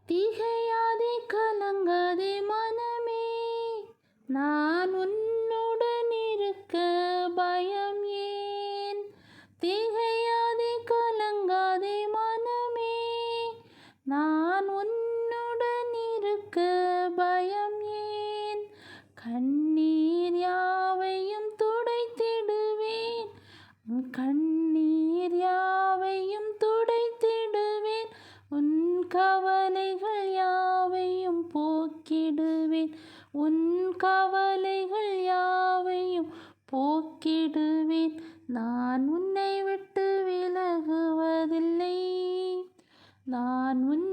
திகையாதே கலங்காதே மனமே, நான் உன்னுடன் இருக்க பயம் ஏன்? திகையாதே கலங்காதே மனமே, நான் உன்னுடன் இருக்க பயம் ஏன்? கண்ணீர் யாவையும் துடைத்திடுவேன், கண்ணீர் யாவையும் துடைத்திடுவேன், உன் கவலைகள் யாவையும் போக்கிடுவேன், உன் கவலைகள் யாவையும் போக்கிடுவேன். நான் உன்னை விட்டு விலகுவதில்லை, நான் உன்